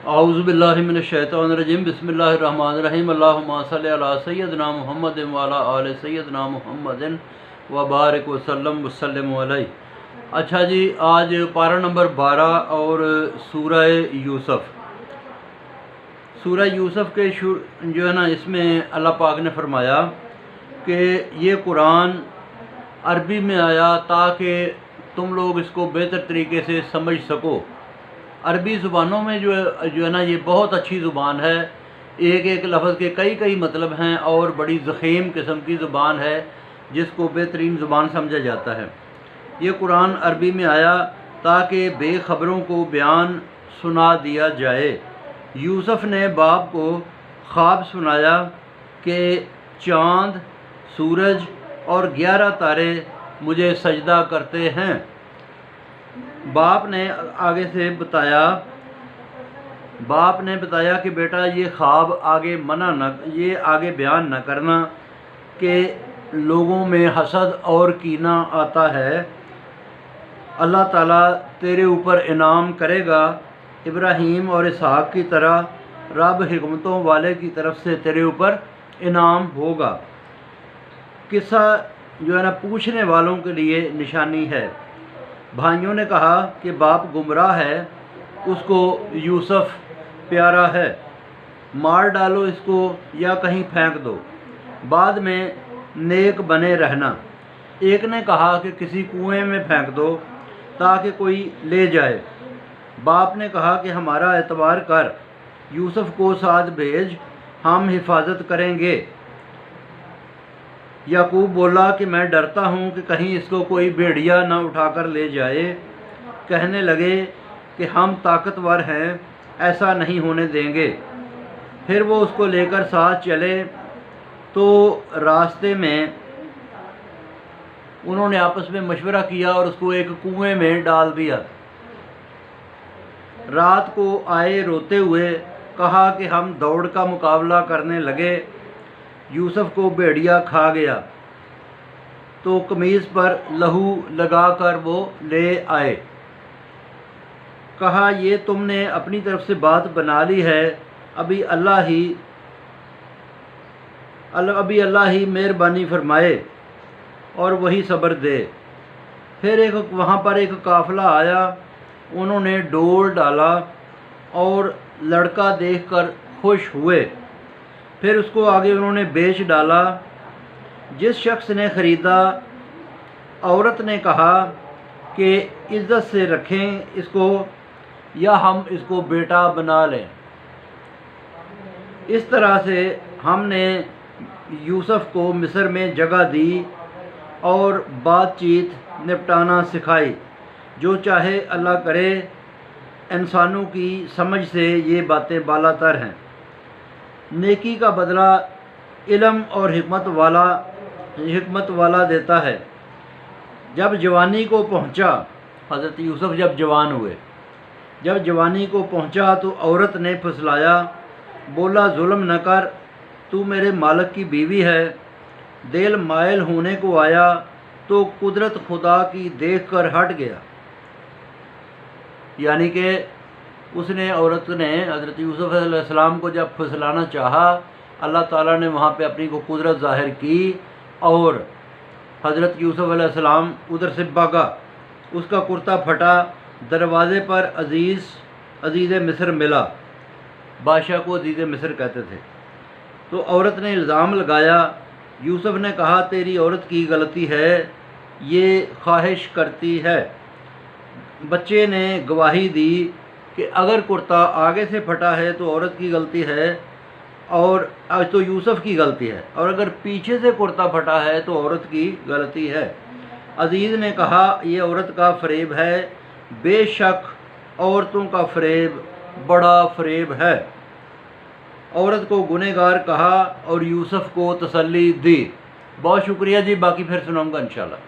अऊज़ु बिल्लाहि मिनश्शैतानिर्रजीम बिस्मिल्लाहिर्रहमानिर्रहीम अल्लाहुम्मा सल्लि अला सय्यदिना मुहम्मद व अला आलि सय्यदिना मुहम्मदिन व बारिक वसल्लम वसल्लिम अलैहि। अच्छा जी, आज पारा नंबर 12 और सूरह यूसुफ के जो है ना, इसमें अल्लाह पाक ने फरमाया कि ये कुरान अरबी में आया ताकि तुम लोग इसको बेहतर तरीके से समझ सको। अरबी ज़ुबानों में जो है ना, ये बहुत अच्छी ज़ुबान है। एक एक लफ्ज़ के कई कई मतलब हैं और बड़ी ज़ख़ीम किस्म की ज़ुबान है जिसको बेहतरीन ज़ुबान समझा जाता है। ये कुरान अरबी में आया ताकि बेखबरों को बयान सुना दिया जाए। यूसुफ ने बाप को ख्वाब सुनाया कि चाँद, सूरज और 11 तारे मुझे सजदा करते हैं। बाप ने आगे से बताया कि बेटा, ये ख्वाब आगे बयान न करना कि लोगों में हसद और कीना आता है। अल्लाह ताला तेरे ऊपर इनाम करेगा, इब्राहीम और इसहाक की तरह रब हिकमतों वाले की तरफ से तेरे ऊपर इनाम होगा। किस्सा जो है ना, पूछने वालों के लिए निशानी है। भाइयों ने कहा कि बाप गुमराह है, उसको यूसुफ प्यारा है, मार डालो इसको या कहीं फेंक दो, बाद में नेक बने रहना। एक ने कहा कि किसी कुएं में फेंक दो ताकि कोई ले जाए। बाप ने कहा कि हमारा एतबार कर, यूसुफ को साथ भेज, हम हिफाजत करेंगे। याकूब बोला कि मैं डरता हूँ कि कहीं इसको कोई भेड़िया न उठाकर ले जाए। कहने लगे कि हम ताकतवर हैं, ऐसा नहीं होने देंगे। फिर वो उसको लेकर साथ चले तो रास्ते में उन्होंने आपस में मशवरा किया और उसको एक कुएं में डाल दिया। रात को आए रोते हुए, कहा कि हम दौड़ का मुकाबला करने लगे, यूसुफ को भेड़िया खा गया। तो कमीज़ पर लहू लगाकर वो ले आए। कहा, ये तुमने अपनी तरफ से बात बना ली है, अभी अल्लाह ही मेहरबानी फरमाए और वही सब्र दे। फिर वहाँ पर एक काफ़िला आया, उन्होंने डोल डाला और लड़का देखकर खुश हुए। फिर उसको आगे उन्होंने बेच डाला। जिस शख्स ने ख़रीदा, औरत ने कहा कि इज़्ज़त से रखें इसको या हम इसको बेटा बना लें। इस तरह से हमने यूसुफ को मिस्र में जगह दी और बातचीत निपटाना सिखाई। जो चाहे अल्लाह करे, इंसानों की समझ से ये बातें बालातर हैं। नेकी का बदला इल्म और हिकमत वाला देता है। जब जवानी को पहुंचा, हज़रत यूसुफ जब जवान हुए, जब जवानी को पहुंचा तो औरत ने फुसलाया, बोला, जुल्म न कर, तू मेरे मालिक की बीवी है। दिल मायल होने को आया तो कुदरत खुदा की देख कर हट गया। यानी कि औरत ने हज़रत यूसुफ अलैहिस्सलाम को जब फुसलाना चाहा, अल्लाह ताला ने वहाँ पे अपनी को कुदरत ज़ाहिर की और हज़रत यूसुफ अलैहिस्सलाम उधर से भागा। उसका कुर्ता फटा, दरवाज़े पर अज़ीज़ मिस्र मिला। बादशाह को अज़ीज़ मिस्र कहते थे। तो औरत ने इल्ज़ाम लगाया। यूसुफ ने कहा, तेरी औरत की गलती है, ये ख्वाहिश करती है। बच्चे ने गवाही दी कि अगर कुर्ता आगे से फटा है तो औरत की गलती है और तो यूसुफ की गलती है, और अगर पीछे से कुर्ता फटा है तो औरत की गलती है। अज़ीज़ ने कहा, यह औरत का फ़रेब है, बेशक औरतों का फ़रेब बड़ा फ़रेब है। औरत को गुनहगार कहा और यूसुफ को तसल्ली दी। बहुत शुक्रिया जी, बाकी फिर सुनाऊंगा इंशाल्लाह।